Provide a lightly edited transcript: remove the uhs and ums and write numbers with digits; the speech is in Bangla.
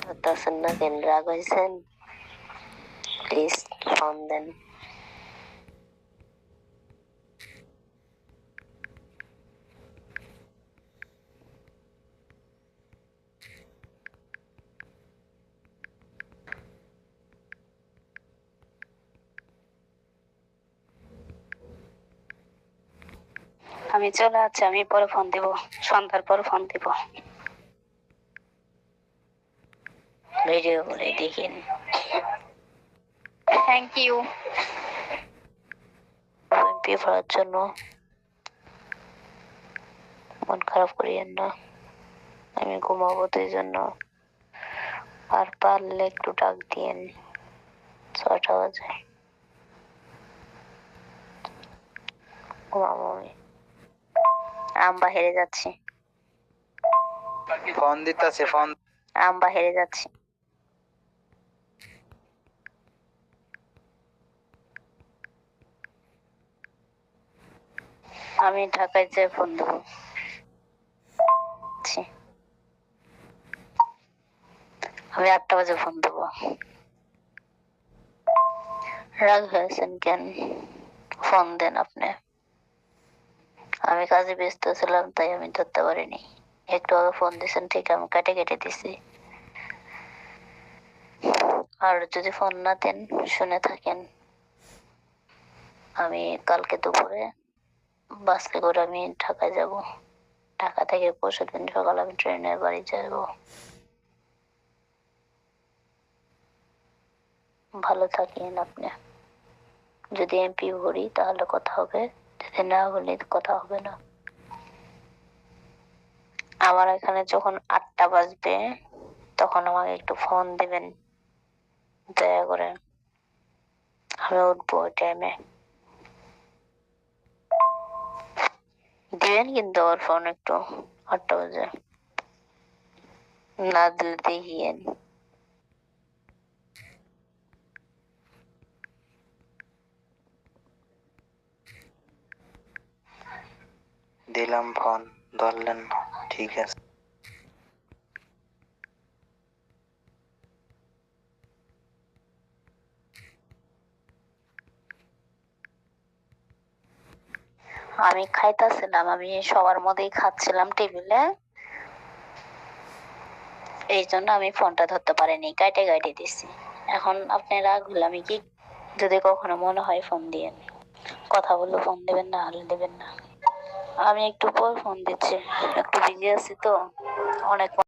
ধরতেছেন না কেন? রাগ হয়েছেন? প্লিজ ফোন দেন। আমি চলে যাচ্ছি, আমি পরে ফোন দিব, সন্ধ্যার পর ফোন দিব। ভিডিও করে দেখিন। Thank you. এমপি পড়ার জন্য মন খারাপ করিয়েন না, আমি ঘুমাবো দুই জন্য। আর পারলে একটু ডাক দিয়েন, 6টা বাজে ঘুমাবো আমি। বাহিরে যাচ্ছি, ফোন দিতেছে, ফোন। বাহিরে যাচ্ছি। আমি ঢাকায় যেয়ে ফোন দেবো। আমি 8টা বাজে ফোন দেবো। রাগ হয়েছেন কেন? ফোন দেন আপনি। আমি কাজে ব্যস্ত ছিলাম, তাই আমি ধরতে পারিনি। একটু আগে ফোন দিয়েছেন ঠিক, আমি কেটে কেটে দিছি। আর যদি ফোন না দেন, শুনে থাকেন, আমি কালকে দুপুরে বাসে করে আমি ঢাকায় যাব। ঢাকা থেকে পরশুদিন সকাল আমি ট্রেনে বাড়ি যাব। ভালো থাকেন আপনি। যদি এমপি হই তাহলে কথা হবে, যদি না হলে কথা হবে না। আমার এখানে যখন 8টা বাজবে তখন আমাকে একটু ফোন দিবেন দয়া করে, আমি উঠবো ওই টাইমে। দিবেন কিন্তু আমার ফোন একটু 8টা বাজে, না দিলে দেখিয়েন। দিলাম ফোন, ধরলেন না, ঠিক আছে। আমি খাইতেছিলাম, আমি সবার মধ্যেই খাচ্ছিলাম টেবিলে, এই জন্য আমি ফোনটা ধরতে পারিনি, কাটে কাটে দিছি। এখন আপনি রাগ হলে আমি কি, যদি কখনো মনে হয় ফোন দিয়ে কথা বললে ফোন দেবেন, না হলে দেবেন না। আমি একটু পর ফোন দিচ্ছি, একটু বিজি আছি তো, অনেক